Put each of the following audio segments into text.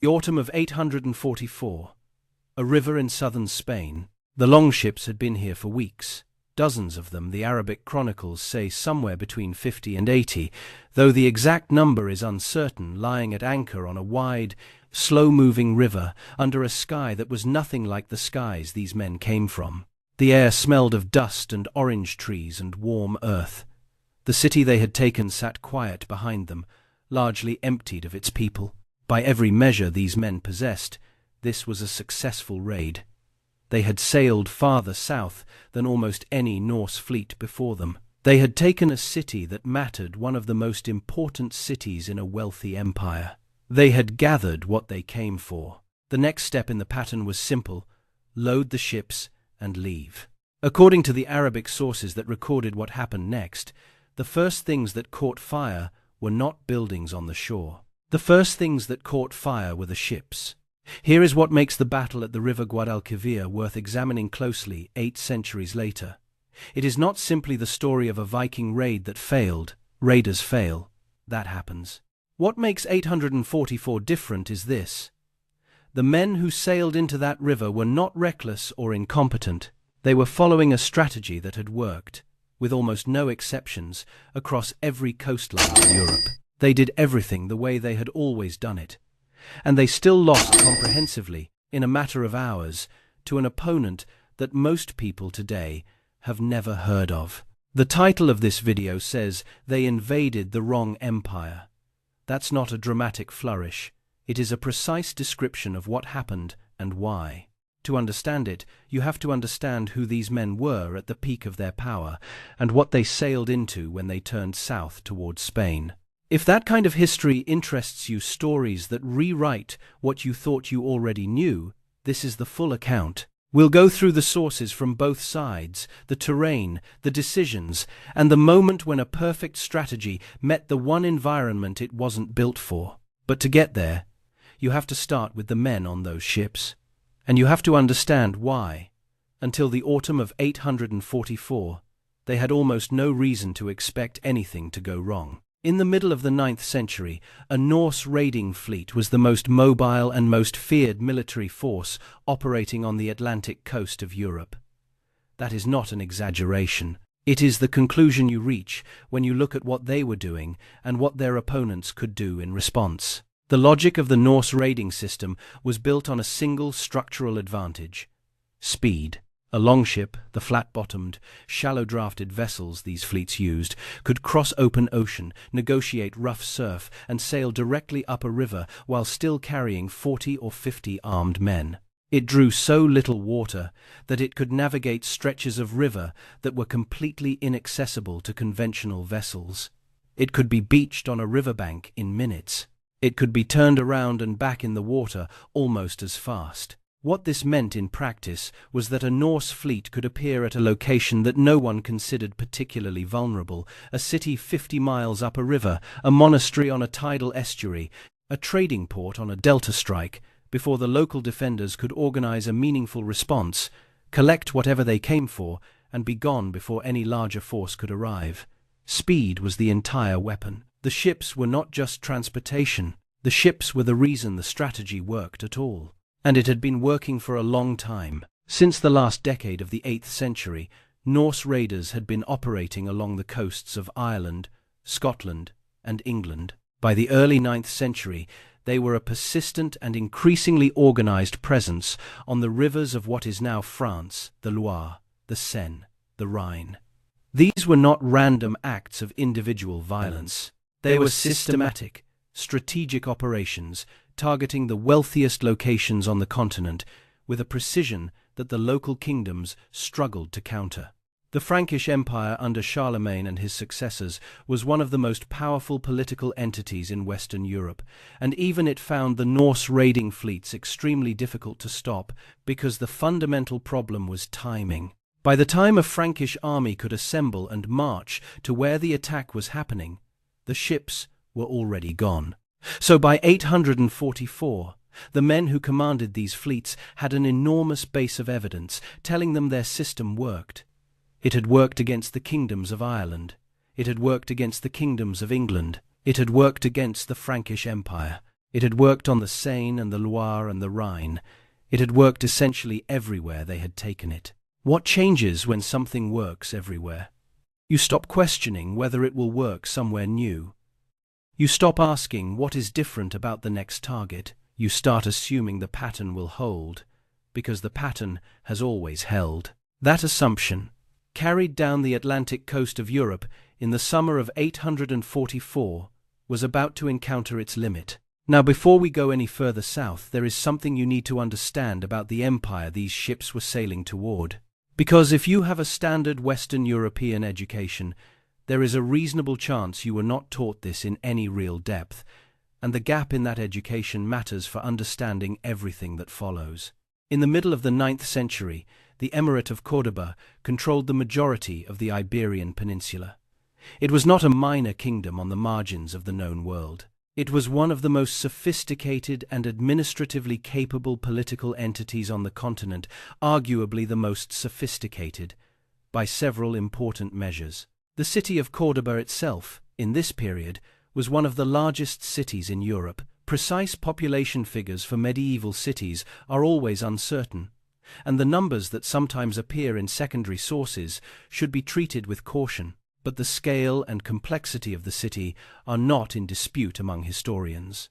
The autumn of 844. A river in southern Spain. The longships had been here for weeks. Dozens of them, the Arabic chronicles say somewhere between 50 and 80, though the exact number is uncertain, lying at anchor on a wide, slow-moving river under a sky that was nothing like the skies these men came from. The air smelled of dust and orange trees and warm earth. The city they had taken sat quiet behind them, largely emptied of its people. By every measure these men possessed, this was a successful raid. They had sailed farther south than almost any Norse fleet before them. They had taken a city that mattered, one of the most important cities in a wealthy empire. They had gathered what they came for. The next step in the pattern was simple: load the ships and leave. According to the Arabic sources that recorded what happened next, the first things that caught fire were not buildings on the shore. The first things that caught fire were the ships. Here is what makes the battle at the river Guadalquivir worth examining closely 8 centuries later. It is not simply the story of a Viking raid that failed. Raiders fail. That happens. What makes 844 different is this: the men who sailed into that river were not reckless or incompetent. They were following a strategy that had worked, with almost no exceptions, across every coastline of Europe. They did everything the way they had always done it. And they still lost comprehensively, in a matter of hours, to an opponent that most people today have never heard of. The title of this video says they invaded the wrong empire. That's not a dramatic flourish. It is a precise description of what happened and why. To understand it, you have to understand who these men were at the peak of their power and what they sailed into when they turned south towards Spain. If that kind of history interests you, stories that rewrite what you thought you already knew, this is the full account. We'll go through the sources from both sides, the terrain, the decisions, and the moment when a perfect strategy met the one environment it wasn't built for. But to get there, you have to start with the men on those ships. And you have to understand why. Until the autumn of 844, they had almost no reason to expect anything to go wrong. In the middle of the 9th century, a Norse raiding fleet was the most mobile and most feared military force operating on the Atlantic coast of Europe. That is not an exaggeration. It is the conclusion you reach when you look at what they were doing and what their opponents could do in response. The logic of the Norse raiding system was built on a single structural advantage: speed. A longship, the flat-bottomed, shallow-drafted vessels these fleets used, could cross open ocean, negotiate rough surf, and sail directly up a river while still carrying 40 or 50 armed men. It drew so little water that it could navigate stretches of river that were completely inaccessible to conventional vessels. It could be beached on a riverbank in minutes. It could be turned around and back in the water almost as fast. What this meant in practice was that a Norse fleet could appear at a location that no one considered particularly vulnerable: a city 50 miles up a river, a monastery on a tidal estuary, a trading port on a delta strike, before the local defenders could organize a meaningful response, collect whatever they came for, and be gone before any larger force could arrive. Speed was the entire weapon. The ships were not just transportation. The ships were the reason the strategy worked at all. And it had been working for a long time. Since the last decade of the 8th century, Norse raiders had been operating along the coasts of Ireland, Scotland, and England. By the early 9th century, they were a persistent and increasingly organized presence on the rivers of what is now France: the Loire, the Seine, the Rhine. These were not random acts of individual violence. They were systematic, strategic operations targeting the wealthiest locations on the continent with a precision that the local kingdoms struggled to counter. The Frankish Empire under Charlemagne and his successors was one of the most powerful political entities in Western Europe, and even it found the Norse raiding fleets extremely difficult to stop because the fundamental problem was timing. By the time a Frankish army could assemble and march to where the attack was happening, the ships were already gone. So by 844, the men who commanded these fleets had an enormous base of evidence telling them their system worked. It had worked against the kingdoms of Ireland. It had worked against the kingdoms of England. It had worked against the Frankish Empire. It had worked on the Seine and the Loire and the Rhine. It had worked essentially everywhere they had taken it. What changes when something works everywhere? You stop questioning whether it will work somewhere new. You stop asking what is different about the next target. You start assuming the pattern will hold, because the pattern has always held. That assumption, carried down the Atlantic coast of Europe in the summer of 844, was about to encounter its limit. Now, before we go any further south, there is something you need to understand about the empire these ships were sailing toward. Because if you have a standard Western European education, there is a reasonable chance you were not taught this in any real depth, and the gap in that education matters for understanding everything that follows. In the middle of the 9th century, the Emirate of Córdoba controlled the majority of the Iberian Peninsula. It was not a minor kingdom on the margins of the known world. It was one of the most sophisticated and administratively capable political entities on the continent, arguably the most sophisticated, by several important measures. The city of Córdoba itself, in this period, was one of the largest cities in Europe. Precise population figures for medieval cities are always uncertain, and the numbers that sometimes appear in secondary sources should be treated with caution. But the scale and complexity of the city are not in dispute among historians.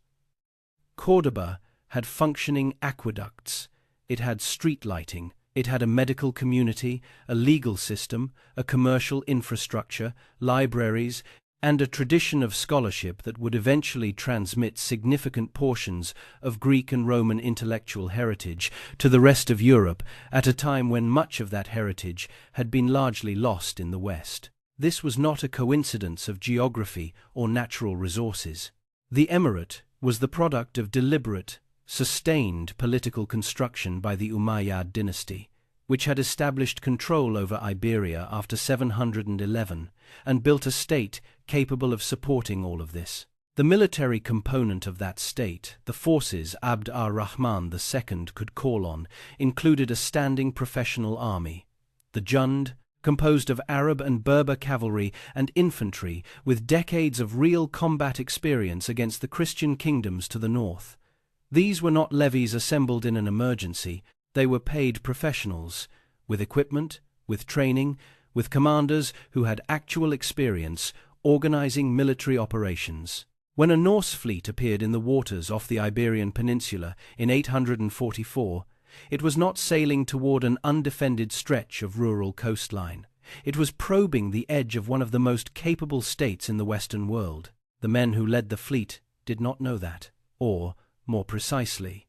Córdoba had functioning aqueducts, it had street lighting, it had a medical community, a legal system, a commercial infrastructure, libraries, and a tradition of scholarship that would eventually transmit significant portions of Greek and Roman intellectual heritage to the rest of Europe at a time when much of that heritage had been largely lost in the West. This was not a coincidence of geography or natural resources. The Emirate was the product of deliberate, sustained political construction by the Umayyad dynasty, which had established control over Iberia after 711 and built a state capable of supporting all of this. The military component of that state, the forces Abd ar-Rahman II could call on, included a standing professional army, the Jund, composed of Arab and Berber cavalry and infantry with decades of real combat experience against the Christian kingdoms to the north. These were not levies assembled in an emergency, they were paid professionals, with equipment, with training, with commanders who had actual experience organizing military operations. When a Norse fleet appeared in the waters off the Iberian Peninsula in 844, it was not sailing toward an undefended stretch of rural coastline. It was probing the edge of one of the most capable states in the Western world. The men who led the fleet did not know that, or, more precisely,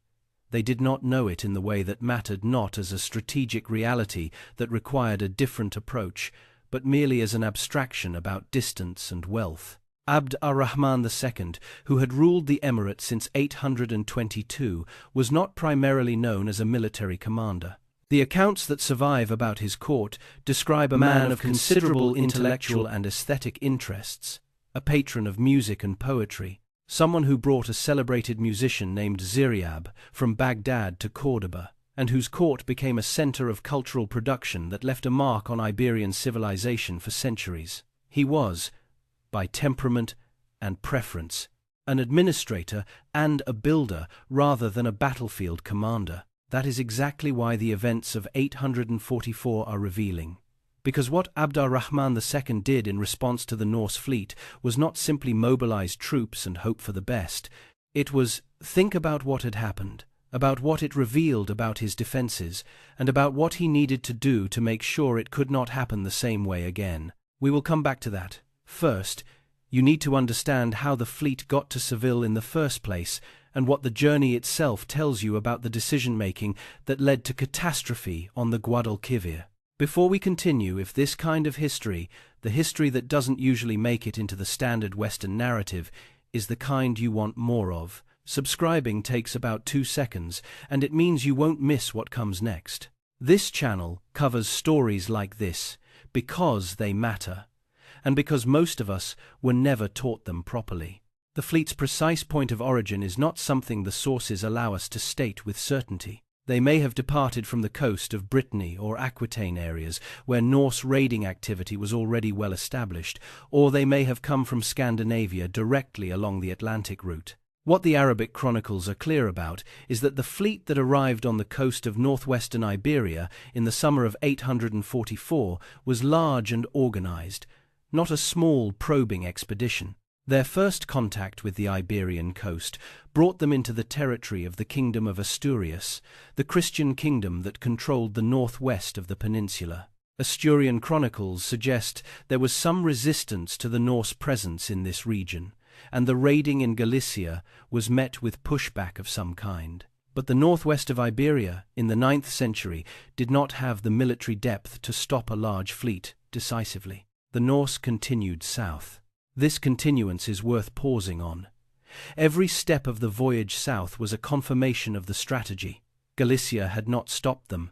they did not know it in the way that mattered, not as a strategic reality that required a different approach, but merely as an abstraction about distance and wealth. Abd ar-Rahman II, who had ruled the emirate since 822, was not primarily known as a military commander. The accounts that survive about his court describe a man of considerable intellectual and aesthetic interests, a patron of music and poetry, someone who brought a celebrated musician named Ziryab from Baghdad to Córdoba, and whose court became a center of cultural production that left a mark on Iberian civilization for centuries. He was, by temperament and preference, an administrator and a builder rather than a battlefield commander. That is exactly why the events of 844 are revealing. Because what Abd ar-Rahman II did in response to the Norse fleet was not simply mobilize troops and hope for the best. It was think about what had happened, about what it revealed about his defenses, and about what he needed to do to make sure it could not happen the same way again. We will come back to that. First, you need to understand how the fleet got to Seville in the first place and what the journey itself tells you about the decision-making that led to catastrophe on the Guadalquivir. Before we continue, if this kind of history, the history that doesn't usually make it into the standard Western narrative, is the kind you want more of, subscribing takes about 2 seconds, and it means you won't miss what comes next. This channel covers stories like this because they matter, and because most of us were never taught them properly. The fleet's precise point of origin is not something the sources allow us to state with certainty. They may have departed from the coast of Brittany or Aquitaine areas where Norse raiding activity was already well established, or they may have come from Scandinavia directly along the Atlantic route. What the Arabic chronicles are clear about is that the fleet that arrived on the coast of northwestern Iberia in the summer of 844 was large and organized, not a small probing expedition. Their first contact with the Iberian coast brought them into the territory of the Kingdom of Asturias, the Christian kingdom that controlled the northwest of the peninsula. Asturian chronicles suggest there was some resistance to the Norse presence in this region, and the raiding in Galicia was met with pushback of some kind. But the northwest of Iberia, in the 9th century, did not have the military depth to stop a large fleet decisively. The Norse continued south. This continuance is worth pausing on. Every step of the voyage south was a confirmation of the strategy. Galicia had not stopped them.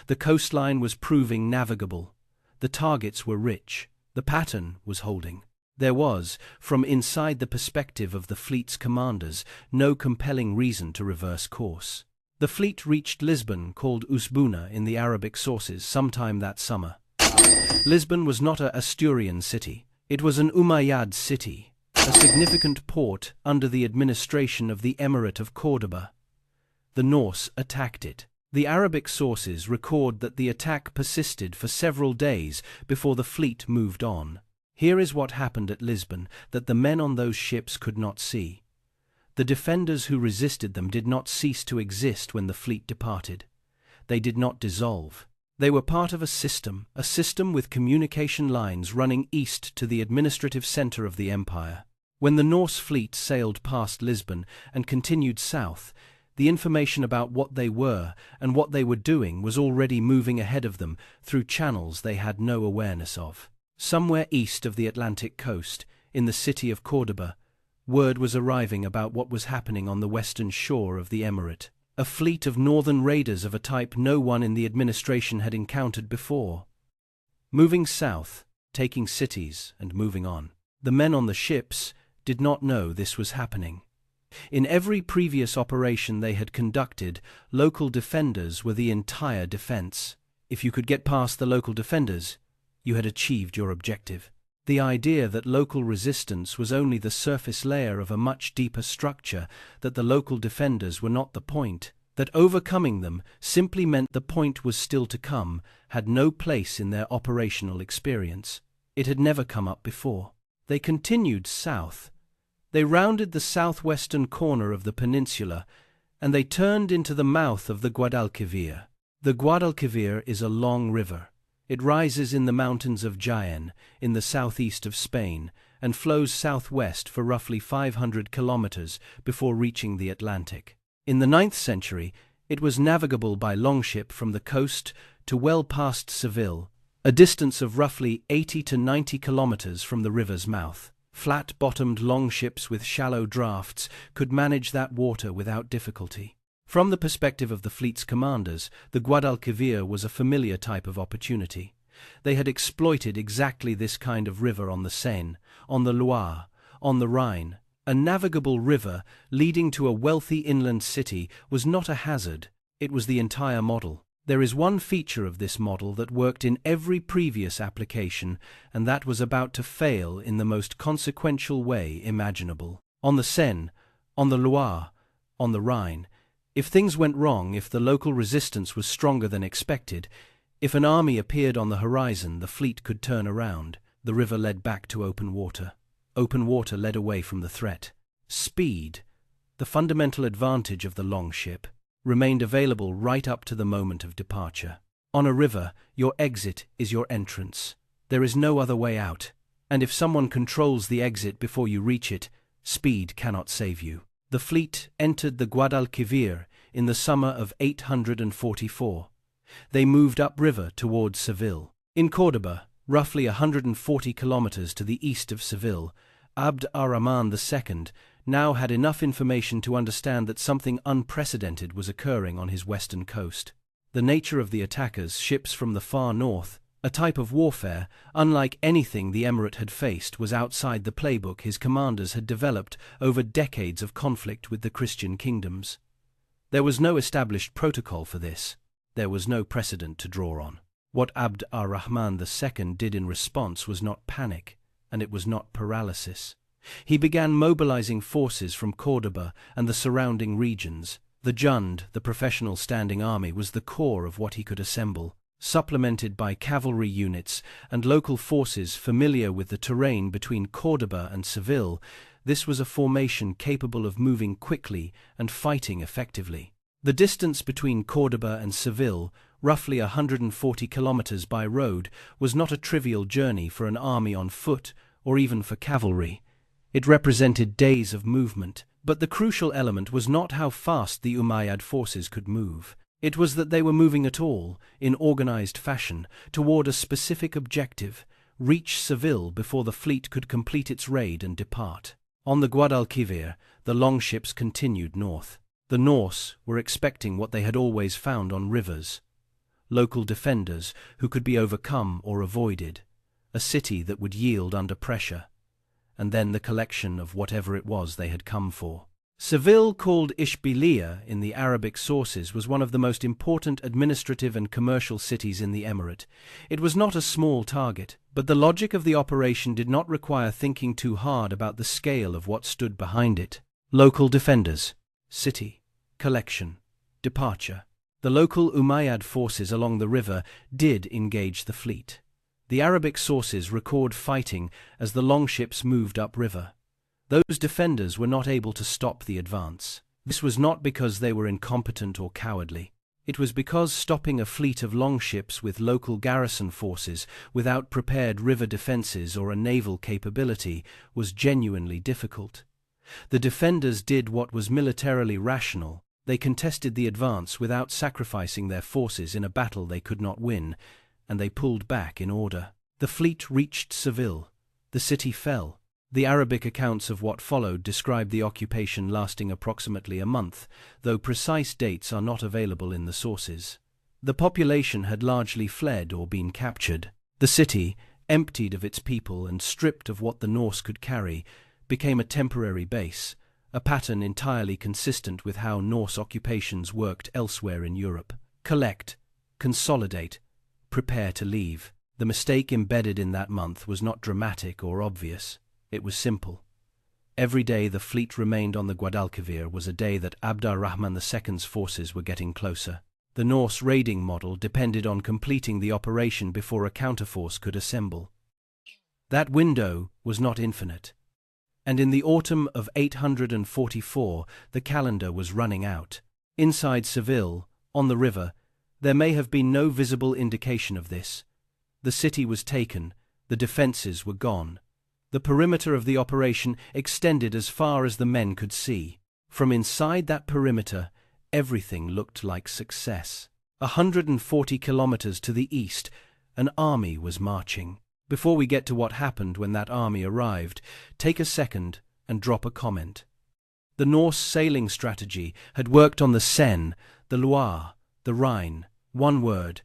The coastline was proving navigable. The targets were rich. The pattern was holding. There was, from inside the perspective of the fleet's commanders, no compelling reason to reverse course. The fleet reached Lisbon, called Usbuna in the Arabic sources, sometime that summer. Lisbon was not a Asturian city. It was an Umayyad city, a significant port under the administration of the Emirate of Córdoba. The Norse attacked it. The Arabic sources record that the attack persisted for several days before the fleet moved on. Here is what happened at Lisbon that the men on those ships could not see. The defenders who resisted them did not cease to exist when the fleet departed. They did not dissolve. They were part of a system with communication lines running east to the administrative center of the empire. When the Norse fleet sailed past Lisbon and continued south, the information about what they were and what they were doing was already moving ahead of them through channels they had no awareness of. Somewhere east of the Atlantic coast, in the city of Córdoba, word was arriving about what was happening on the western shore of the Emirate. A fleet of northern raiders of a type no one in the administration had encountered before. Moving south, taking cities and moving on. The men on the ships did not know this was happening. In every previous operation they had conducted, local defenders were the entire defense. If you could get past the local defenders, you had achieved your objective. The idea that local resistance was only the surface layer of a much deeper structure, that the local defenders were not the point, that overcoming them simply meant the point was still to come, had no place in their operational experience. It had never come up before. They continued south. They rounded the southwestern corner of the peninsula, and they turned into the mouth of the Guadalquivir. The Guadalquivir is a long river. It rises in the mountains of Jaén, in the southeast of Spain, and flows southwest for roughly 500 kilometers before reaching the Atlantic. In the 9th century, it was navigable by longship from the coast to well past Seville, a distance of roughly 80 to 90 kilometers from the river's mouth. Flat-bottomed longships with shallow drafts could manage that water without difficulty. From the perspective of the fleet's commanders, the Guadalquivir was a familiar type of opportunity. They had exploited exactly this kind of river on the Seine, on the Loire, on the Rhine. A navigable river leading to a wealthy inland city was not a hazard, it was the entire model. There is one feature of this model that worked in every previous application, and that was about to fail in the most consequential way imaginable. On the Seine, on the Loire, on the Rhine, if things went wrong, if the local resistance was stronger than expected, if an army appeared on the horizon, the fleet could turn around. The river led back to open water. Open water led away from the threat. Speed, the fundamental advantage of the longship, remained available right up to the moment of departure. On a river, your exit is your entrance. There is no other way out. And if someone controls the exit before you reach it, speed cannot save you. The fleet entered the Guadalquivir in the summer of 844. They moved upriver towards Seville. In Córdoba, roughly 140 kilometers to the east of Seville, Abd ar-Rahman II now had enough information to understand that something unprecedented was occurring on his western coast. The nature of the attackers, ships from the far north, a type of warfare unlike anything the Emirate had faced, was outside the playbook his commanders had developed over decades of conflict with the Christian kingdoms. There was no established protocol for this. There was no precedent to draw on. What Abd ar-Rahman II did in response was not panic, and it was not paralysis. He began mobilizing forces from Córdoba and the surrounding regions. The Jund, the professional standing army, was the core of what he could assemble, supplemented by cavalry units and local forces familiar with the terrain between Córdoba and Seville. This was a formation capable of moving quickly and fighting effectively. The distance between Córdoba and Seville, roughly 140 kilometers by road, was not a trivial journey for an army on foot or even for cavalry. It represented days of movement, but the crucial element was not how fast the Umayyad forces could move. It was that they were moving at all, in organized fashion, toward a specific objective: reach Seville before the fleet could complete its raid and depart. On the Guadalquivir, the longships continued north. The Norse were expecting what they had always found on rivers: local defenders who could be overcome or avoided, a city that would yield under pressure, and then the collection of whatever it was they had come for. Seville, called Ishbiliya in the Arabic sources, was one of the most important administrative and commercial cities in the Emirate. It was not a small target, but the logic of the operation did not require thinking too hard about the scale of what stood behind it. Local defenders, city, collection, departure. The local Umayyad forces along the river did engage the fleet. The Arabic sources record fighting as the longships moved upriver. Those defenders were not able to stop the advance. This was not because they were incompetent or cowardly. It was because stopping a fleet of longships with local garrison forces without prepared river defenses or a naval capability was genuinely difficult. The defenders did what was militarily rational. They contested the advance without sacrificing their forces in a battle they could not win, and they pulled back in order. The fleet reached Seville. The city fell. The Arabic accounts of what followed describe the occupation lasting approximately a month, though precise dates are not available in the sources. The population had largely fled or been captured. The city, emptied of its people and stripped of what the Norse could carry, became a temporary base, a pattern entirely consistent with how Norse occupations worked elsewhere in Europe. Collect, consolidate, prepare to leave. The mistake embedded in that month was not dramatic or obvious. It was simple. Every day the fleet remained on the Guadalquivir was a day that Abd ar-Rahman II's forces were getting closer. The Norse raiding model depended on completing the operation before a counterforce could assemble. That window was not infinite, and in the autumn of 844 the calendar was running out. Inside Seville, on the river, there may have been no visible indication of this. The city was taken, the defenses were gone. The perimeter of the operation extended as far as the men could see. From inside that perimeter, everything looked like success. 140 kilometers to the east, an army was marching. Before we get to what happened when that army arrived, take a second and drop a comment. The Norse sailing strategy had worked on the Seine, the Loire, the Rhine. One word.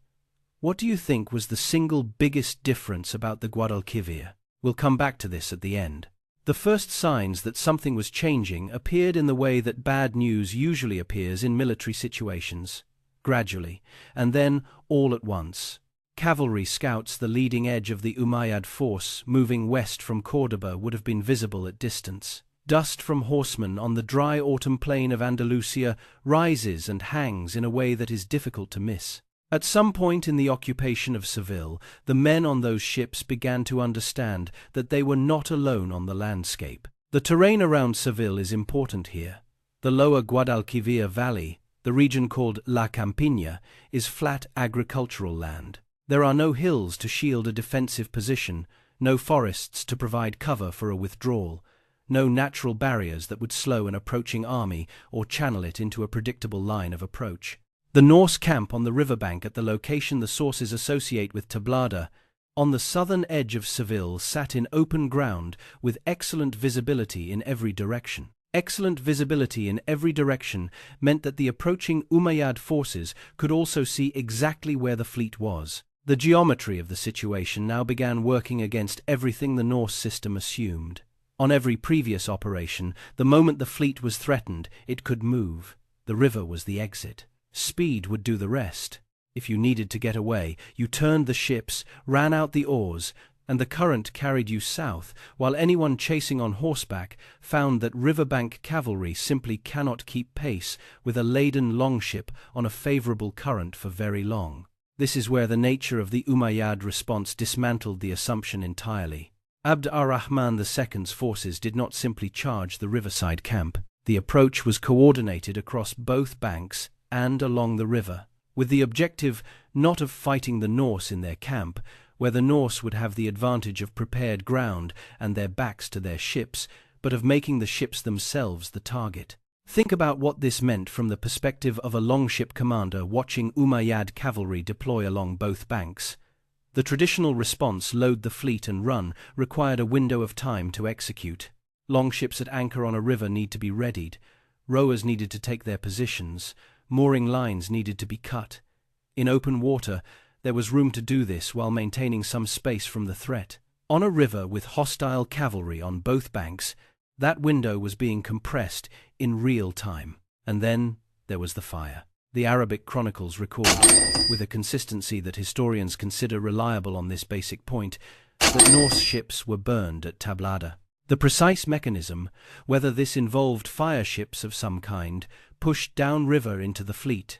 What do you think was the single biggest difference about the Guadalquivir? We'll come back to this at the end. The first signs that something was changing appeared in the way that bad news usually appears in military situations. Gradually, and then all at once. Cavalry scouts, the leading edge of the Umayyad force moving west from Córdoba, would have been visible at distance. Dust from horsemen on the dry autumn plain of Andalusia rises and hangs in a way that is difficult to miss. At some point in the occupation of Seville, the men on those ships began to understand that they were not alone on the landscape. The terrain around Seville is important here. The lower Guadalquivir Valley, the region called La Campiña, is flat agricultural land. There are no hills to shield a defensive position, no forests to provide cover for a withdrawal, no natural barriers that would slow an approaching army or channel it into a predictable line of approach. The Norse camp on the riverbank at the location the sources associate with Tablada, on the southern edge of Seville, sat in open ground with excellent visibility in every direction. Excellent visibility in every direction meant that the approaching Umayyad forces could also see exactly where the fleet was. The geometry of the situation now began working against everything the Norse system assumed. On every previous operation, the moment the fleet was threatened, it could move. The river was the exit. Speed would do the rest. If you needed to get away, you turned the ships, ran out the oars, and the current carried you south, while anyone chasing on horseback found that riverbank cavalry simply cannot keep pace with a laden longship on a favorable current for very long. This is where the nature of the Umayyad response dismantled the assumption entirely. Abd ar-Rahman II's forces did not simply charge the riverside camp. The approach was coordinated across both banks and along the river, with the objective not of fighting the Norse in their camp, where the Norse would have the advantage of prepared ground and their backs to their ships, but of making the ships themselves the target. Think about what this meant from the perspective of a longship commander watching Umayyad cavalry deploy along both banks. The traditional response, load the fleet and run, required a window of time to execute. Longships at anchor on a river need to be readied, rowers needed to take their positions, mooring lines needed to be cut. In open water, there was room to do this while maintaining some space from the threat. On a river with hostile cavalry on both banks, that window was being compressed in real time. And then there was the fire. The Arabic chronicles record, with a consistency that historians consider reliable on this basic point, that Norse ships were burned at Tablada. The precise mechanism, whether this involved fire ships of some kind, pushed downriver into the fleet,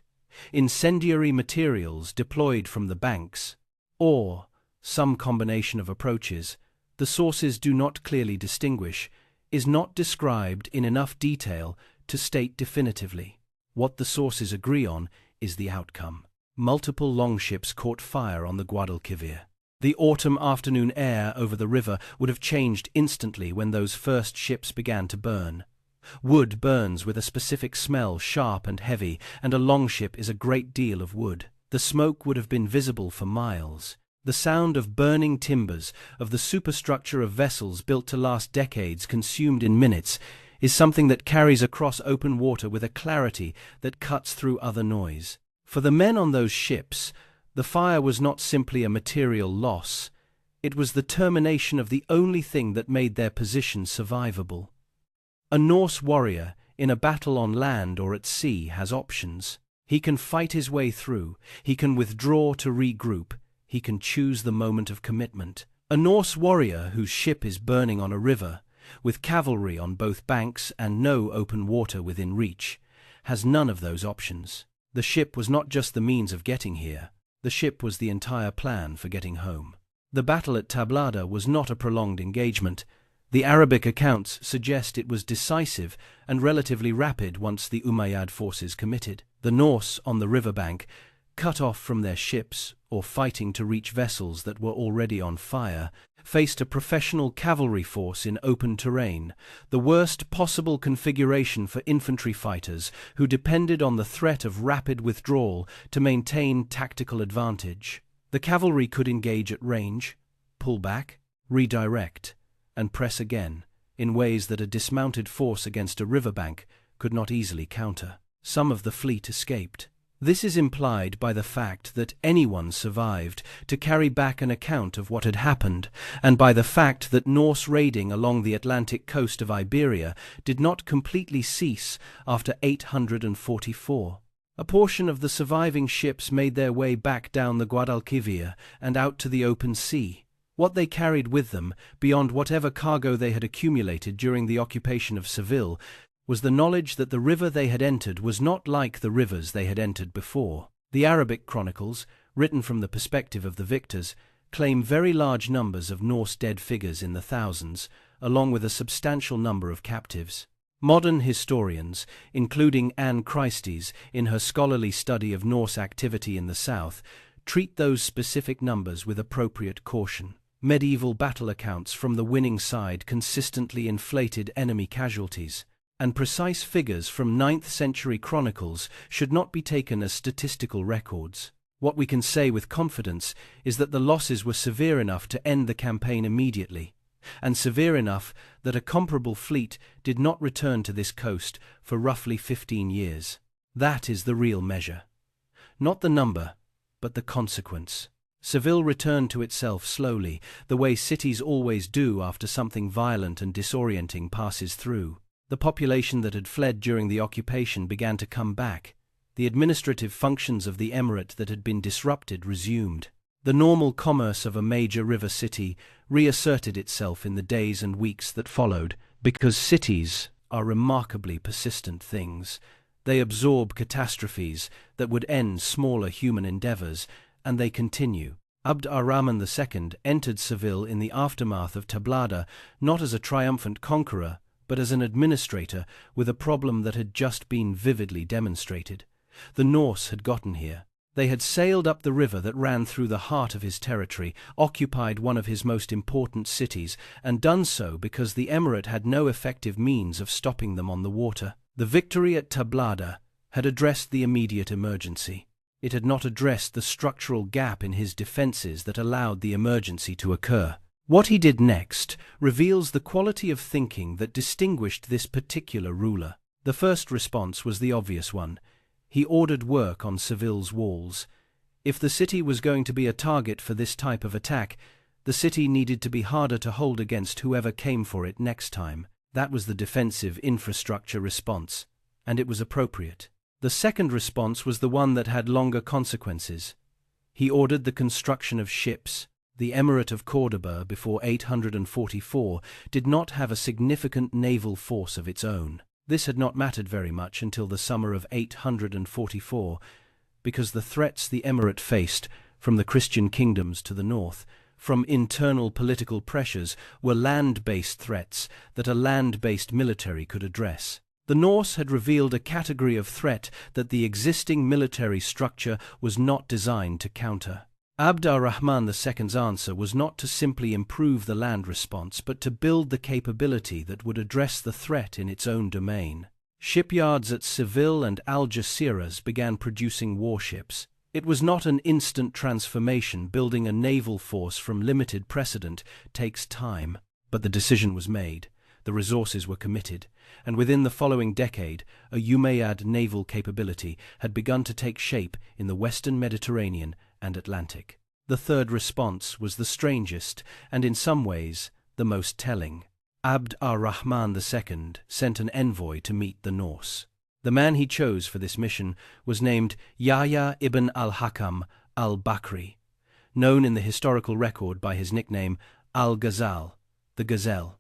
incendiary materials deployed from the banks, or some combination of approaches, the sources do not clearly distinguish, is not described in enough detail to state definitively. What the sources agree on is the outcome. Multiple longships caught fire on the Guadalquivir. The autumn afternoon air over the river would have changed instantly when those first ships began to burn. Wood burns with a specific smell, sharp and heavy, and a longship is a great deal of wood. The smoke would have been visible for miles. The sound of burning timbers, of the superstructure of vessels built to last decades consumed in minutes, is something that carries across open water with a clarity that cuts through other noise. For the men on those ships, the fire was not simply a material loss, it was the termination of the only thing that made their position survivable. A Norse warrior, in a battle on land or at sea, has options. He can fight his way through, he can withdraw to regroup, he can choose the moment of commitment. A Norse warrior whose ship is burning on a river, with cavalry on both banks and no open water within reach, has none of those options. The ship was not just the means of getting here, the ship was the entire plan for getting home. The battle at Tablada was not a prolonged engagement. The Arabic accounts suggest it was decisive and relatively rapid once the Umayyad forces committed. The Norse on the riverbank, cut off from their ships or fighting to reach vessels that were already on fire, faced a professional cavalry force in open terrain, the worst possible configuration for infantry fighters who depended on the threat of rapid withdrawal to maintain tactical advantage. The cavalry could engage at range, pull back, redirect, and press again, in ways that a dismounted force against a riverbank could not easily counter. Some of the fleet escaped. This is implied by the fact that anyone survived to carry back an account of what had happened, and by the fact that Norse raiding along the Atlantic coast of Iberia did not completely cease after 844. A portion of the surviving ships made their way back down the Guadalquivir and out to the open sea. What they carried with them, beyond whatever cargo they had accumulated during the occupation of Seville, was the knowledge that the river they had entered was not like the rivers they had entered before. The Arabic chronicles, written from the perspective of the victors, claim very large numbers of Norse dead figures in the thousands, along with a substantial number of captives. Modern historians, including Anne Christie's in her scholarly study of Norse activity in the south, treat those specific numbers with appropriate caution. Medieval battle accounts from the winning side consistently inflated enemy casualties, and precise figures from 9th century chronicles should not be taken as statistical records. What we can say with confidence is that the losses were severe enough to end the campaign immediately, and severe enough that a comparable fleet did not return to this coast for roughly 15 years. That is the real measure. Not the number, but the consequence. Seville returned to itself slowly, the way cities always do after something violent and disorienting passes through. The population that had fled during the occupation began to come back. The administrative functions of the emirate that had been disrupted resumed. The normal commerce of a major river city reasserted itself in the days and weeks that followed, because cities are remarkably persistent things. They absorb catastrophes that would end smaller human endeavors, and they continue. Abd ar-Rahman II entered Seville in the aftermath of Tablada not as a triumphant conqueror, but as an administrator with a problem that had just been vividly demonstrated. The Norse had gotten here. They had sailed up the river that ran through the heart of his territory, occupied one of his most important cities, and done so because the Emirate had no effective means of stopping them on the water. The victory at Tablada had addressed the immediate emergency. It had not addressed the structural gap in his defenses that allowed the emergency to occur. What he did next reveals the quality of thinking that distinguished this particular ruler. The first response was the obvious one. He ordered work on Seville's walls. If the city was going to be a target for this type of attack, the city needed to be harder to hold against whoever came for it next time. That was the defensive infrastructure response, and it was appropriate. The second response was the one that had longer consequences. He ordered the construction of ships. The Emirate of Córdoba before 844 did not have a significant naval force of its own. This had not mattered very much until the summer of 844, because the threats the Emirate faced from the Christian kingdoms to the north, from internal political pressures, were land-based threats that a land-based military could address. The Norse had revealed a category of threat that the existing military structure was not designed to counter. Abd ar-Rahman II's answer was not to simply improve the land response, but to build the capability that would address the threat in its own domain. Shipyards at Seville and Algeciras began producing warships. It was not an instant transformation. Building a naval force from limited precedent takes time. But the decision was made, the resources were committed, and within the following decade, a Umayyad naval capability had begun to take shape in the western Mediterranean and Atlantic. The third response was the strangest, and in some ways, the most telling. Abd ar-Rahman II sent an envoy to meet the Norse. The man he chose for this mission was named Yahya ibn al-Hakam al-Bakri, known in the historical record by his nickname Al-Ghazal, the Gazelle.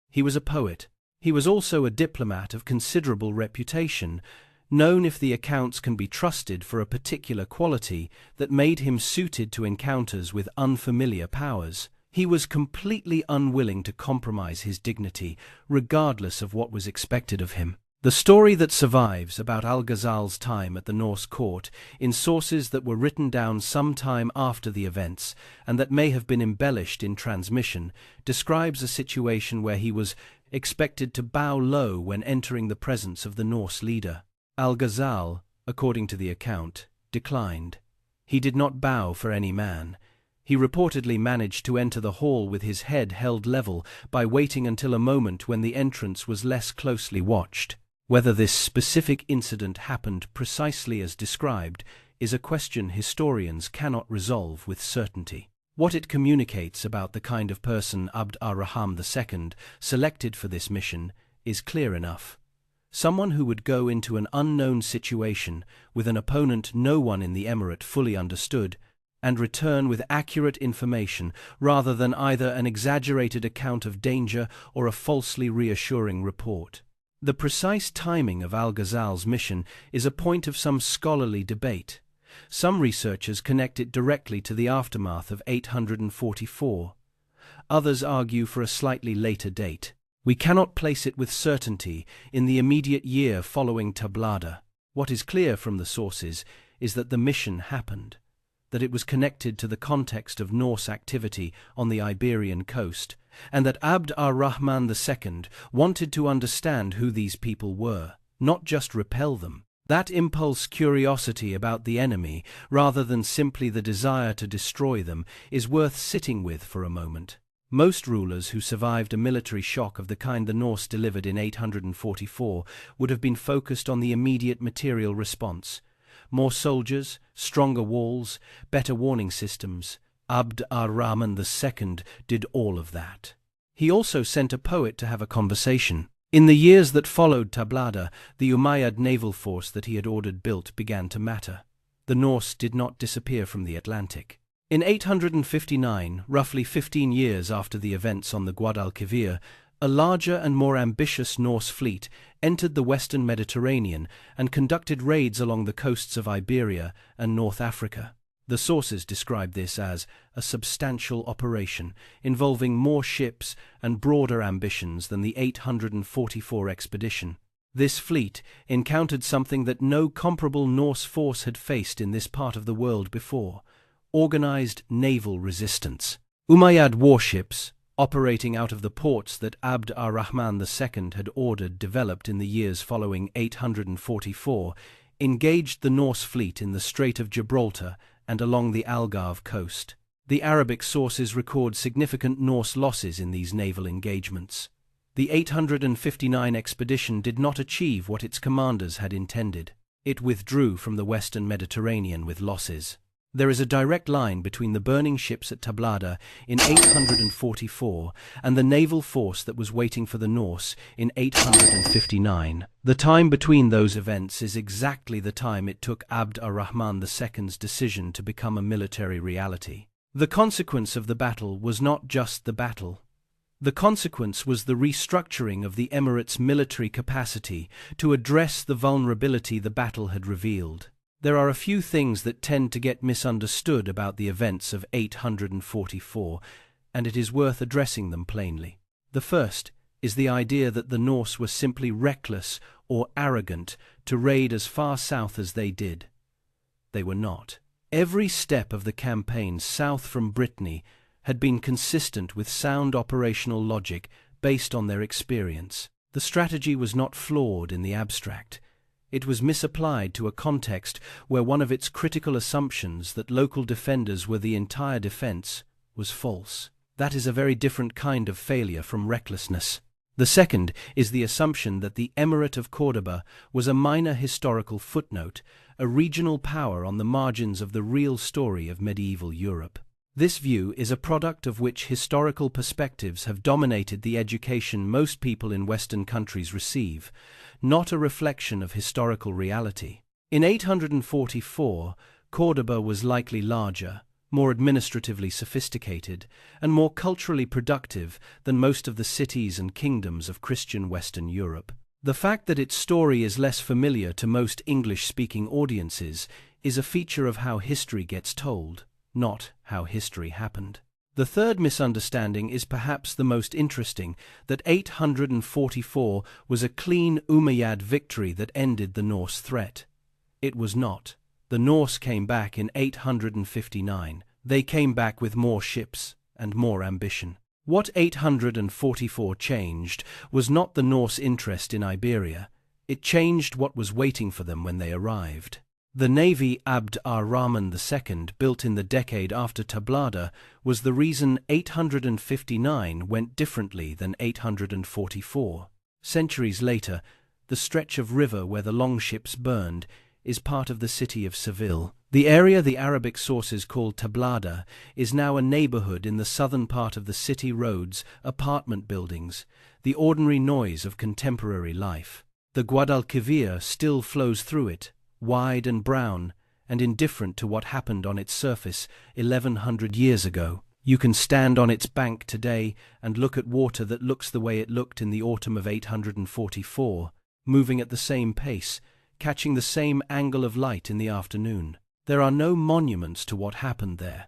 He was a poet. He was also a diplomat of considerable reputation, known, if the accounts can be trusted, for a particular quality that made him suited to encounters with unfamiliar powers. He was completely unwilling to compromise his dignity, regardless of what was expected of him. The story that survives about Al-Ghazal's time at the Norse court, in sources that were written down some time after the events, and that may have been embellished in transmission, describes a situation where he was expected to bow low when entering the presence of the Norse leader. Al-Ghazal, according to the account, declined. He did not bow for any man. He reportedly managed to enter the hall with his head held level by waiting until a moment when the entrance was less closely watched. Whether this specific incident happened precisely as described is a question historians cannot resolve with certainty. What it communicates about the kind of person Abd ar-Rahman II selected for this mission is clear enough. Someone who would go into an unknown situation with an opponent no one in the Emirate fully understood, and return with accurate information rather than either an exaggerated account of danger or a falsely reassuring report. The precise timing of Al-Ghazal's mission is a point of some scholarly debate. Some researchers connect it directly to the aftermath of 844. Others argue for a slightly later date. We cannot place it with certainty in the immediate year following Tablada. What is clear from the sources is that the mission happened, that it was connected to the context of Norse activity on the Iberian coast, and that Abd ar-Rahman II wanted to understand who these people were, not just repel them. That impulse curiosity about the enemy, rather than simply the desire to destroy them, is worth sitting with for a moment. Most rulers who survived a military shock of the kind the Norse delivered in 844 would have been focused on the immediate material response. More soldiers, stronger walls, better warning systems. Abd ar-Rahman II did all of that. He also sent a poet to have a conversation. In the years that followed Tablada, the Umayyad naval force that he had ordered built began to matter. The Norse did not disappear from the Atlantic. In 859, roughly 15 years after the events on the Guadalquivir, a larger and more ambitious Norse fleet entered the western Mediterranean and conducted raids along the coasts of Iberia and North Africa. The sources describe this as a substantial operation involving more ships and broader ambitions than the 844 expedition. This fleet encountered something that no comparable Norse force had faced in this part of the world before: organized naval resistance. Umayyad warships, operating out of the ports that Abd ar-Rahman II had ordered developed in the years following 844, engaged the Norse fleet in the Strait of Gibraltar and along the Algarve coast. The Arabic sources record significant Norse losses in these naval engagements. The 859 expedition did not achieve what its commanders had intended. It withdrew from the western Mediterranean with losses. There is a direct line between the burning ships at Tablada in 844 and the naval force that was waiting for the Norse in 859. The time between those events is exactly the time it took Abd ar-Rahman II's decision to become a military reality. The consequence of the battle was not just the battle. The consequence was the restructuring of the Emirate's military capacity to address the vulnerability the battle had revealed. There are a few things that tend to get misunderstood about the events of 844, and it is worth addressing them plainly. The first is the idea that the Norse were simply reckless or arrogant to raid as far south as they did. They were not. Every step of the campaign south from Brittany had been consistent with sound operational logic based on their experience. The strategy was not flawed in the abstract. It was misapplied to a context where one of its critical assumptions that local defenders were the entire defense was false. That is a very different kind of failure from recklessness. The second is the assumption that the Emirate of Córdoba was a minor historical footnote, a regional power on the margins of the real story of medieval Europe. This view is a product of which historical perspectives have dominated the education most people in Western countries receive, not a reflection of historical reality. In 844, Córdoba was likely larger, more administratively sophisticated, and more culturally productive than most of the cities and kingdoms of Christian Western Europe. The fact that its story is less familiar to most English-speaking audiences is a feature of how history gets told, not how history happened. The third misunderstanding is perhaps the most interesting, that 844 was a clean Umayyad victory that ended the Norse threat. It was not. The Norse came back in 859. They came back with more ships and more ambition. What 844 changed was not the Norse interest in Iberia. It changed what was waiting for them when they arrived. The navy Abd ar-Rahman II, built in the decade after Tablada, was the reason 859 went differently than 844. Centuries later, the stretch of river where the longships burned is part of the city of Seville. The area the Arabic sources call Tablada is now a neighborhood in the southern part of the city: roads, apartment buildings, the ordinary noise of contemporary life. The Guadalquivir still flows through it, wide and brown, and indifferent to what happened on its surface 1100 years ago. You can stand on its bank today and look at water that looks the way it looked in the autumn of 844, moving at the same pace, catching the same angle of light in the afternoon. There are no monuments to what happened there,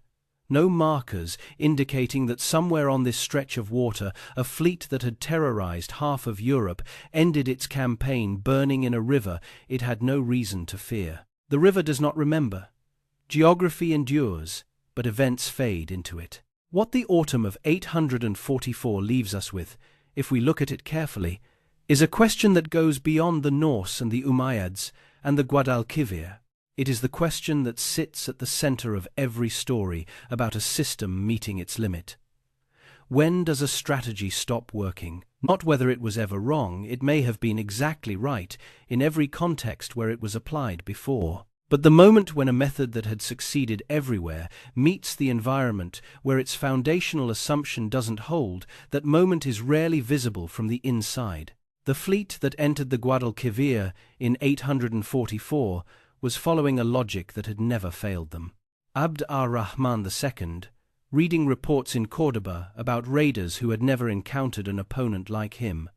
no markers indicating that somewhere on this stretch of water a fleet that had terrorized half of Europe ended its campaign burning in a river it had no reason to fear. The river does not remember. Geography endures, but events fade into it. What the autumn of 844 leaves us with, if we look at it carefully, is a question that goes beyond the Norse and the Umayyads and the Guadalquivir. It is the question that sits at the center of every story about a system meeting its limit. When does a strategy stop working? Not whether it was ever wrong. It may have been exactly right in every context where it was applied before. But the moment when a method that had succeeded everywhere meets the environment where its foundational assumption doesn't hold, that moment is rarely visible from the inside. The fleet that entered the Guadalquivir in 844 was following a logic that had never failed them. Abd ar-Rahman II, reading reports in Córdoba about raiders who had never encountered an opponent like him,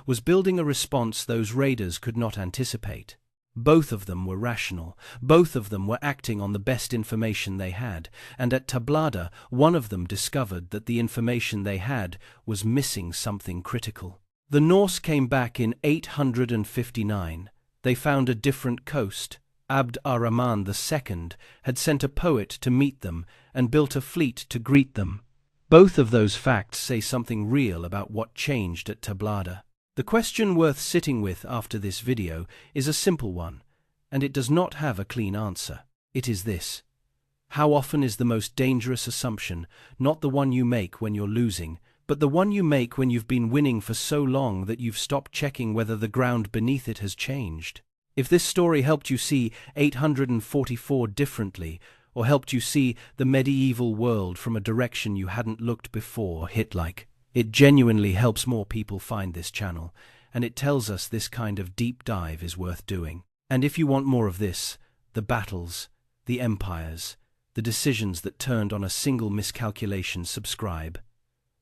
was building a response those raiders could not anticipate. Both of them were rational, both of them were acting on the best information they had, and at Tablada one of them discovered that the information they had was missing something critical. The Norse came back in 859. They found a different coast. Abd ar-Rahman II had sent a poet to meet them and built a fleet to greet them. Both of those facts say something real about what changed at Tablada. The question worth sitting with after this video is a simple one, and it does not have a clean answer. It is this: how often is the most dangerous assumption not the one you make when you're losing, but the one you make when you've been winning for so long that you've stopped checking whether the ground beneath it has changed? If this story helped you see 844 differently, or helped you see the medieval world from a direction you hadn't looked before, hit like. It genuinely helps more people find this channel, and it tells us this kind of deep dive is worth doing. And if you want more of this, the battles, the empires, the decisions that turned on a single miscalculation, subscribe.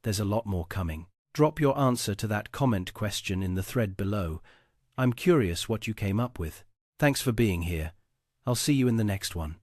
There's a lot more coming. Drop your answer to that comment question in the thread below. I'm curious what you came up with. Thanks for being here. I'll see you in the next one.